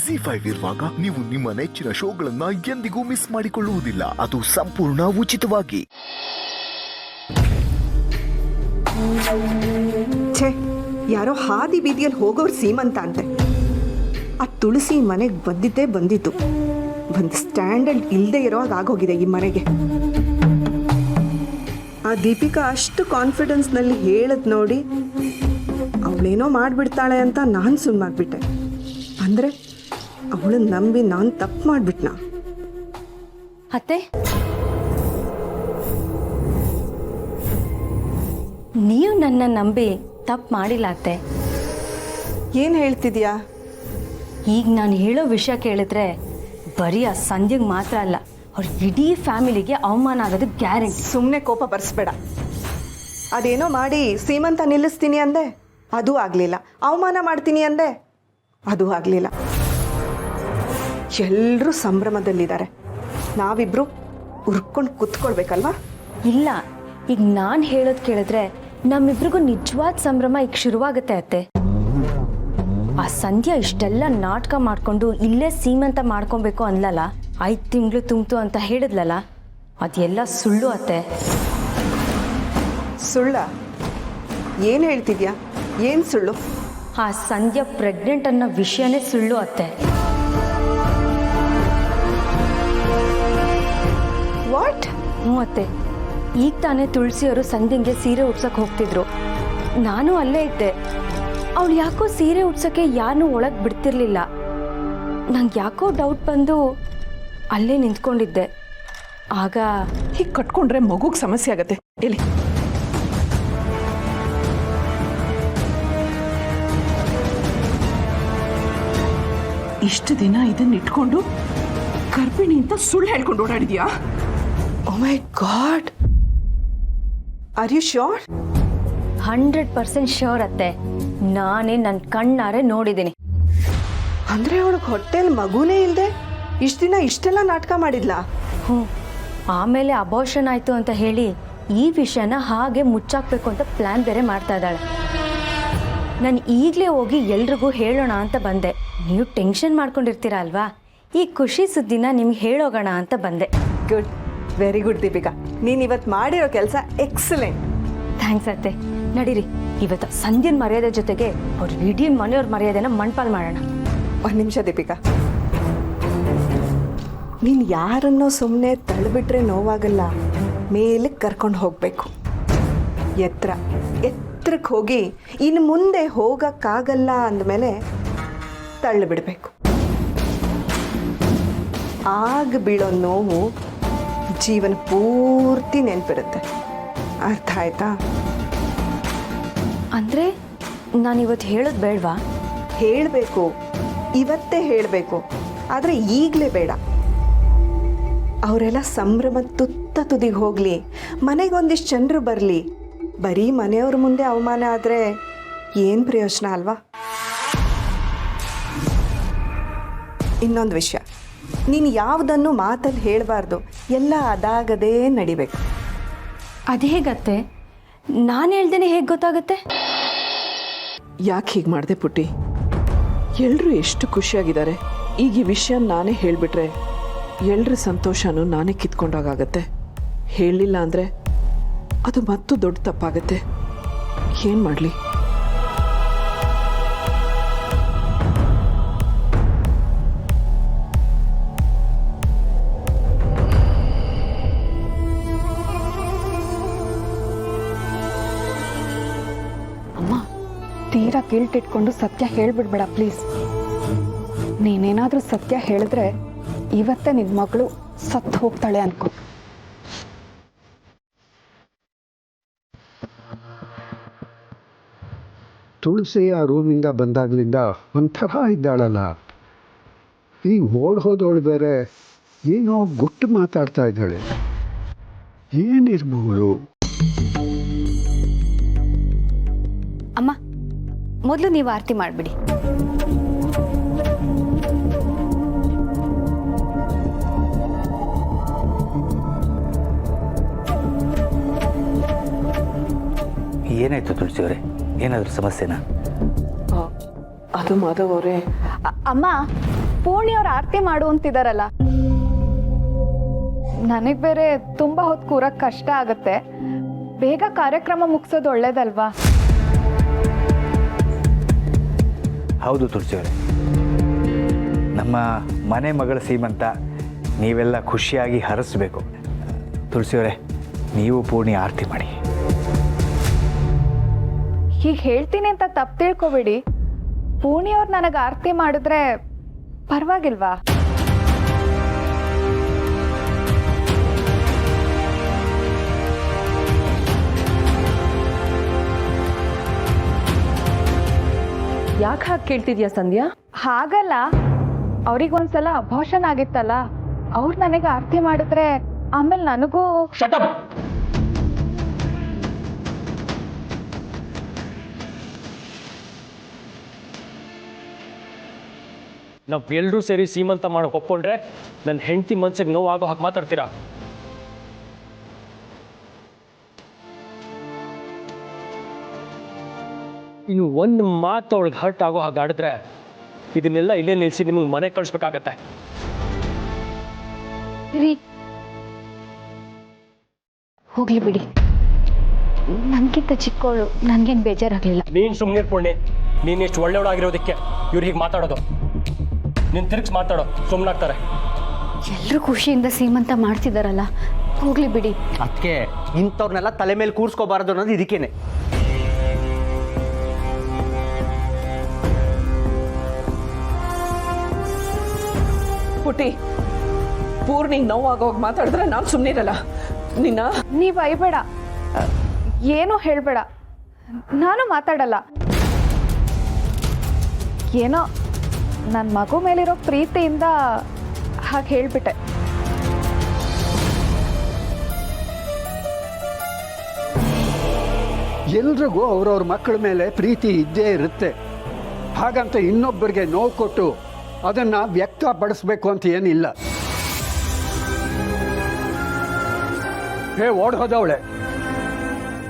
ಜಿ5 ಇರುವಾಗ ನೀವು ನಿಮ್ಮ ನೆಚ್ಚಿನ ಶೋಗಳನ್ನ ಎಂದಿಗೂ ಮಿಸ್ ಮಾಡಿಕೊಳ್ಳುವುದಿಲ್ಲ. ಅದು ಸಂಪೂರ್ಣ ಉಚಿತವಾಗಿ. ಛೇ, ಯಾರೋ ಹಾದಿ ಬೀದಿಯಲ್ಲಿ ಹೋಗೋರು ಸೀಮಂತ ಅಂತೆ. ಆ ತುಳಸಿ ಮನೆಗೆ ಬಂದಿತ್ತು. ಒಂದು ಸ್ಟ್ಯಾಂಡರ್ಡ್ ಇಲ್ಲದೆ ಇರೋವಾಗ ಆಗೋಗಿದೆ ಈ ಮನೆಗೆ. ಆ ದೀಪಿಕಾ ಅಷ್ಟು ಕಾನ್ಫಿಡೆನ್ಸ್ನಲ್ಲಿ ಹೇಳದ್ ನೋಡಿ ಅವಳೇನೋ ಮಾಡಿಬಿಡ್ತಾಳೆ ಅಂತ ನಾನು ಸುಮ್ಮನಾಗ್ಬಿಟ್ಟೆ. ಅಂದರೆ ಅವಳನ್ನ ನಂಬಿ ನಾನು ತಪ್ಪು ಮಾಡಿಬಿಟ್ನಾ? ಅತ್ತೆ, ನೀವು ನನ್ನ ನಂಬಿ ತಪ್ಪು ಮಾಡಿಲ್ಲ ಅತ್ತೆ. ಏನು ಹೇಳ್ತಿದ್ಯಾ? ಈಗ ನಾನು ಹೇಳೋ ವಿಷಯ ಕೇಳಿದ್ರೆ ಬರೀ ಆ ಸಂಧ್ಯೆಗೆ ಮಾತ್ರ ಅಲ್ಲ, ಅವ್ರ ಇಡೀ ಫ್ಯಾಮಿಲಿಗೆ ಅವಮಾನ ಆಗೋದು ಗ್ಯಾರಂಟಿ. ಸುಮ್ಮನೆ ಕೋಪ ಬರ್ಸ್ಬೇಡ. ಅದೇನೋ ಮಾಡಿ ಸೀಮಂತ ನಿಲ್ಲಿಸ್ತೀನಿ ಅಂದೆ, ಅದೂ ಆಗಲಿಲ್ಲ. ಅವಮಾನ ಮಾಡ್ತೀನಿ ಅಂದೆ, ಅದೂ ಆಗಲಿಲ್ಲ. ಎಲ್ಲರೂ ಸಂಭ್ರಮದಲ್ಲಿದ್ದಾರೆ. ನಾವಿಬ್ರು ಉರ್ಕೊಂಡು ಕುತ್ಕೊಳ್ಬೇಕಲ್ವಾ? ಇಲ್ಲ, ಈಗ ನಾನು ಹೇಳೋದು ಕೇಳಿದ್ರೆ ನಮ್ಮಿಬ್ರಿಗೂ ನಿಜವಾದ ಸಂಭ್ರಮ ಈಗ ಶುರುವಾಗುತ್ತೆ ಅತ್ತೆ. ಆ ಸಂಧ್ಯಾ ಇಷ್ಟೆಲ್ಲ ನಾಟಕ ಮಾಡಿಕೊಂಡು ಇಲ್ಲೇ ಸೀಮಂತ ಮಾಡ್ಕೊಬೇಕು ಅನ್ಲಲ್ಲ, 5 ತಿಂಗಳು ತುಂಬ್ತು ಅಂತ ಹೇಳಿದ್ಲಲ್ಲ, ಅದೆಲ್ಲ ಸುಳ್ಳು ಅತ್ತೆ. ಸುಳ್ಳ? ಏನು ಹೇಳ್ತಿದ್ಯಾ? ಏನು ಸುಳ್ಳು? ಆ ಸಂಧ್ಯಾ ಪ್ರೆಗ್ನೆಂಟ್ ಅನ್ನೋ ವಿಷಯನೇ ಸುಳ್ಳು ಅತ್ತೆ. ವಾಟ್? ಅತ್ತೆ, ಈಗ ತಾನೇ ತುಳಸಿಯವರು ಸಂಧ್ಯಂಗೆ ಸೀರೆ ಉಡ್ಸಕ್ಕೆ ಹೋಗ್ತಿದ್ರು. ನಾನು ಅಲ್ಲೇ ಇದ್ದೆ. ಅವಳು ಯಾಕೋ ಸೀರೆ ಉಡ್ಸೋಕ್ಕೆ ಯಾರನ್ನೂ ಒಳಗೆ ಬಿಡ್ತಿರ್ಲಿಲ್ಲ. ನಂಗೆ ಯಾಕೋ ಡೌಟ್ ಬಂದು ಅಲ್ಲೇ ನಿಂತ್ಕೊಂಡಿದ್ದೆ. ಆಗ ಹೀಗೆ ಕಟ್ಕೊಂಡ್ರೆ ಮಗುಗೆ ಸಮಸ್ಯೆ ಆಗತ್ತೆ. ಎಲ್ಲಿ ಇಷ್ಟು ದಿನ ಇದನ್ನ ಇಟ್ಕೊಂಡು ಗರ್ಭಿಣಿ ಅಂತ ಸುಳ್ಳು ಹೇಳ್ಕೊಂಡು ಓಡಾಡಿದ್ಯಾ? Oh my god, are you sure? 100% sure ಅತ್ತೆ. ನಾನೇ ನನ್ನ ಕಣ್ಣಾರೆ ನೋಡಿದ್ದೀನಿ. ಅಂದರೆ ಅವಳಿಗೆ ಹೊಟ್ಟೆಲ್ ಮಗುನೇ ಇಲ್ಲದೆ ಇಷ್ಟು ದಿನ ಇಷ್ಟೆಲ್ಲ ನಾಟಕ ಮಾಡಿದ್ಲ? ಆಮೇಲೆ ಅಬೋಷನ್ ಆಯಿತು ಅಂತ ಹೇಳಿ ಈ ವಿಷಯನ ಹಾಗೆ ಮುಚ್ಚಾಕ್ಬೇಕು ಅಂತ ಪ್ಲ್ಯಾನ್ ಬೇರೆ ಮಾಡ್ತಾ ಇದ್ದಾಳೆ. ನಾನು ಈಗಲೇ ಹೋಗಿ ಎಲ್ರಿಗೂ ಹೇಳೋಣ ಅಂತ ಬಂದೆ. ನೀವು ಟೆನ್ಷನ್ ಮಾಡ್ಕೊಂಡಿರ್ತೀರ ಅಲ್ವಾ, ಈ ಖುಷಿ ಸುದ್ದಿನ ನಿಮ್ಗೆ ಹೇಳೋಗೋಣ ಅಂತ ಬಂದೆ. Good, very good Deepika. ನೀನು ಇವತ್ತು ಮಾಡಿರೋ ಕೆಲಸ ಎಕ್ಸಲೆಂಟ್. ಥ್ಯಾಂಕ್ಸ್ ಅತ್ತೆ. ನಡೀರಿ, ಇವತ್ತು ಸಂಧ್ಯನ ಮರ್ಯಾದೆ ಜೊತೆಗೆ ಅವ್ರ ಇಡೀ ಮನೆಯವ್ರ ಮರ್ಯಾದೆನ ಮಣ್ಪಾಲ್ ಮಾಡೋಣ. ಒಂದು ನಿಮಿಷ ದೀಪಿಕಾ, ನೀನು ಯಾರನ್ನೋ ಸುಮ್ಮನೆ ತಳ್ಳಿಬಿಟ್ರೆ ನೋವಾಗಲ್ಲ. ಮೇಲಕ್ಕೆ ಕರ್ಕೊಂಡು ಹೋಗಬೇಕು. ಎತ್ತರಕ್ಕೆ ಹೋಗಿ ಇನ್ನು ಮುಂದೆ ಹೋಗೋಕ್ಕಾಗಲ್ಲ ಅಂದಮೇಲೆ ತಳ್ಳಿಬಿಡಬೇಕು. ಆಗ ಬೀಳೋ ನೋವು ಜೀವನ ಪೂರ್ತಿ ನೆನಪಿರುತ್ತೆ. ಅರ್ಥ ಆಯ್ತಾ? ಅಂದರೆ ನಾನಿವತ್ತು ಹೇಳೋದು ಬೇಡವಾ? ಹೇಳಬೇಕು, ಇವತ್ತೇ ಹೇಳಬೇಕು. ಆದರೆ ಈಗಲೇ ಬೇಡ. ಅವರೆಲ್ಲ ಸಂಭ್ರಮ ತುತ್ತ ತುದಿಗೆ ಹೋಗಲಿ, ಮನೆಗೊಂದಿಷ್ಟು ಜನರು ಬರಲಿ. ಬರೀ ಮನೆಯವ್ರ ಮುಂದೆ ಅವಮಾನ ಆದರೆ ಏನು ಪ್ರಯೋಜನ ಅಲ್ವಾ? ಇನ್ನೊಂದು ವಿಷಯ, ನೀನು ಯಾವುದನ್ನು ಮಾತಲ್ಲಿ ಹೇಳಬಾರ್ದು. ಎಲ್ಲ ಅದಾಗದೇ ನಡಿಬೇಕು. ಅದು ಹೇಗತ್ತೆ? ನಾನು ಹೇಳ್ದೇನೆ ಹೇಗೆ ಗೊತ್ತಾಗುತ್ತೆ? ಯಾಕೆ ಹೀಗೆ ಮಾಡಿದೆ ಪುಟ್ಟಿ? ಎಲ್ಲರೂ ಎಷ್ಟು ಖುಷಿಯಾಗಿದ್ದಾರೆ. ಈಗ ಈ ವಿಷಯ ನಾನೇ ಹೇಳಿಬಿಟ್ರೆ ಎಲ್ಲರ ಸಂತೋಷನೂ ನಾನೇ ಕಿತ್ಕೊಂಡಾಗತ್ತೆ. ಹೇಳಲಿಲ್ಲ ಅಂದರೆ ಅದು ಮತ್ತೂ ದೊಡ್ಡ ತಪ್ಪಾಗತ್ತೆ. ಏನು ಮಾಡಲಿ? ಅಮ್ಮ, ತೀರಾ ಗಿಲ್ಟಿಟ್ಕೊಂಡು ಸತ್ಯ ಹೇಳ್ಬಿಡ್ಬೇಡ ಪ್ಲೀಸ್. ನೀನೇನಾದರೂ ಸತ್ಯ ಹೇಳಿದ್ರೆ ಇವತ್ತೇ ನಿನ್ನ ಮಗಳು ಸತ್ತು ಹೋಗ್ತಾಳೆ ಅನ್ಕೋ. ತುಳಸಿ ಆ ರೂಮಿಂದ ಬಂದಾಗಲಿಂದ ಒಂಥರ ಇದ್ದಾಳಲ್ಲ. ಈಗ ಹೋದವಳು ಬೇರೆ ಏನೋ ಗುಟ್ಟು ಮಾತಾಡ್ತಾ ಇದ್ದಾಳೆ. ಏನಿರ್ಬಹುದು? ಅಮ್ಮ, ಮೊದಲು ನೀವು ಆರತಿ ಮಾಡಿಬಿಡಿ. ಏನಾಯ್ತು ತುಳಸಿ ಅವರೇ? ಏನಾದರೂ ಸಮಸ್ಯೆನಾ? ಅದು ಮಾಧವ್ ಅವರೇ, ಅಮ್ಮ, ಪೂರ್ಣಿಯವ್ರು ಆರತಿ ಮಾಡು ಅಂತಿದಾರಲ್ಲ, ನನಗೆ ಬೇರೆ ತುಂಬ ಹೊತ್ತು ಕೂರಕ್ಕೆ ಕಷ್ಟ ಆಗುತ್ತೆ. ಬೇಗ ಕಾರ್ಯಕ್ರಮ ಮುಗಿಸೋದು ಒಳ್ಳೇದಲ್ವಾ? ಹೌದು ತುಳಸಿಯವರೇ, ನಮ್ಮ ಮನೆ ಮಗಳ ಸೀಮಂತ ನೀವೆಲ್ಲ ಖುಷಿಯಾಗಿ ಹರಿಸ್ಬೇಕು. ತುಳಸಿಯವರೇ, ನೀವು ಪೂರ್ಣಿ ಆರತಿ ಮಾಡಿ. ಹೀಗೆ ಹೇಳ್ತೀನಿ ಅಂತ ತಪ್ಪು ತಿಳ್ಕೊಬೇಡಿ. ಪೂರ್ಣಿಯವ್ರು ನನಗೆ ಆರತಿ ಮಾಡಿದ್ರೆ ಪರವಾಗಿಲ್ವಾ? ಯಾಕೆ ಹಾಗೆ ಕೇಳ್ತಿದ್ಯಾ ಸಂಧ್ಯಾ? ಹಾಗಲ್ಲ, ಅವ್ರಿಗೊಂದ್ಸಲ ಅಭಾಷಣ ಆಗಿತ್ತಲ್ಲ, ಅವ್ರು ನನಗೆ ಆರತಿ ಮಾಡಿದ್ರೆ ಆಮೇಲೆ ನನಗೂ. ನಾವು ಎಲ್ಲರೂ ಸೇರಿ ಸೀಮಂತ ಮಾಡೋಕೆ ಒಪ್ಕೊಂಡ್ರೆ ನನ್ನ ಹೆಂಡತಿ ಮನ್ಸಿಗೆ ನೋವಾಗೋ ಹಾಗೆ ಮಾತಾಡ್ತೀರಾ? ಇನ್ನು ಒಂದು ಮಾತು ಅವಳಿಗೆ ಹರ್ಟ್ ಆಗೋ ಹಾಗೆ ಆಡಿದ್ರೆ ಇದನ್ನೆಲ್ಲ ಇಲ್ಲೇ ನಿಲ್ಲಿಸಿ ನಿಮಗೆ ಮನೆ ಕಳಿಸ್ಬೇಕಾಗತ್ತೆ. ಹೋಗ್ಲಿ ಬಿಡಿ, ನನಗಿಂತ ಚಿಕ್ಕವಳು, ನನಗೇನು ಬೇಜಾರಾಗಲಿಲ್ಲ. ನೀನು ಸುಮ್ಮನೆ ಇರ್ಕೊಂಡೆ. ನೀನು ಎಷ್ಟು ಒಳ್ಳೆಯವಳಾಗಿರೋದಕ್ಕೆ ಇವ್ರು ಹೀಗೆ ಮಾತಾಡೋದು. ನೀನು ತಿರುಗಿಸಿ ಮಾತಾಡೋ, ಸುಮ್ಮನಾಗ್ತಾರೆ. ಎಲ್ಲರೂ ಖುಷಿಯಿಂದ ಸೀಮಂತ ಮಾಡ್ತಿದ್ದಾರಲ್ಲ, ಹೋಗ್ಲಿ ಬಿಡಿ. ಅದಕ್ಕೆ ಇಂಥವ್ರನ್ನೆಲ್ಲ ತಲೆ ಮೇಲೆ ಕೂರ್ಸ್ಕೋಬಾರ್ದು ಅನ್ನೋದು ಇದಕ್ಕೇನೆ. ಪುಟಿ, ಪೂರ್ಣಿಗೆ ನೋವಾಗೋಗಿ ಮಾತಾಡಿದ್ರೆ ನಾನು ಸುಮ್ಮನಿರಲ್ಲ. ನಿನ್ನ ನೀವು ಅಯ್ಬೇಡ, ಏನೂ ಹೇಳಬೇಡ, ನಾನು ಮಾತಾಡಲ್ಲ. ಏನೋ ನನ್ನ ಮಗು ಮೇಲಿರೋ ಪ್ರೀತಿಯಿಂದ ಹಾಗೆ ಹೇಳಿಬಿಟ್ಟೆ. ಎಲ್ರಿಗೂ ಅವ್ರವ್ರ ಮಕ್ಕಳ ಮೇಲೆ ಪ್ರೀತಿ ಇದ್ದೇ ಇರುತ್ತೆ. ಹಾಗಂತ ಇನ್ನೊಬ್ಬರಿಗೆ ನೋವು ಕೊಟ್ಟು ಅದನ್ನು ವ್ಯಕ್ತಪಡಿಸ್ಬೇಕು ಅಂತ ಏನಿಲ್ಲ. ಹೇ ಓಡೋದವಳೆ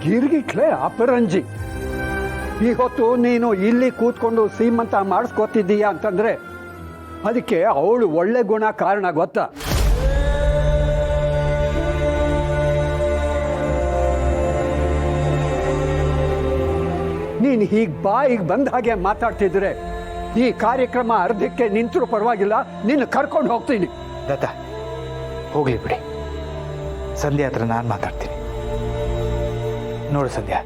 ಗಿರ್ಗಿಟ್ಲೆ ಅಪರಂಜಿ, ಈ ಹೊತ್ತು ನೀನು ಇಲ್ಲಿ ಕೂತ್ಕೊಂಡು ಸೀಮಂತ ಮಾಡಿಸ್ಕೊತಿದ್ದೀಯ ಅಂತಂದ್ರೆ ಅದಕ್ಕೆ ಅವಳು ಒಳ್ಳೆ ಗುಣ ಕಾರಣ ಗೊತ್ತಾ? ನೀನು ಹೀಗೆ ಬಾಯಿಗೆ ಬಂದ ಹಾಗೆ ಮಾತಾಡ್ತಿದ್ರೆ ಈ ಕಾರ್ಯಕ್ರಮ ಅರ್ಧಕ್ಕೆ ನಿಂತರೂ ಪರವಾಗಿಲ್ಲ, ನಿನ್ನ ಕರ್ಕೊಂಡು ಹೋಗ್ತೀನಿ. ದತ್ತ, ಹೋಗ್ಲಿ ಬಿಡಿ. ಸಂಧ್ಯಾ ಹತ್ರ ನಾನು ಮಾತಾಡ್ತೀನಿ. ನೋಡು ಸಂಧ್ಯಾ,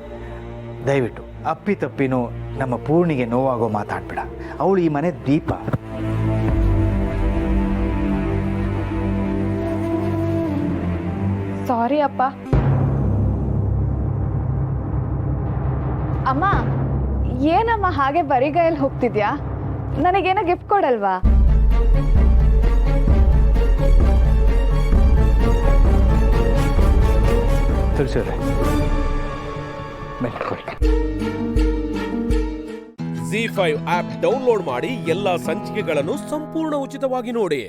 ದಯವಿಟ್ಟು ಅಪ್ಪಿ ತಪ್ಪಿನೂ ನಮ್ಮ ಪೂರ್ಣಿಗೆ ನೋವಾಗೋ ಮಾತಾಡ್ಬೇಡ. ಅವಳು ಈ ಮನೆ ದೀಪ. ಸಾರಿ ಅಪ್ಪ. ಅಮ್ಮ, ಏನಮ್ಮ ಹಾಗೆ ಬರಿಗೈಯಲ್ಲಿ ಹೋಗ್ತಿದ್ಯಾ? ನನಗೇನೋ ಗಿಫ್ಟ್ ಕೊಡಲ್ವಾ? ತುಳಸಿಯವರೇ, ZEE5 ಆಪ್ ಡೌನ್ಲೋಡ್ ಮಾಡಿ ಎಲ್ಲಾ ಸಂಚಿಕೆಗಳನ್ನು ಸಂಪೂರ್ಣ ಉಚಿತವಾಗಿ ನೋಡಿ.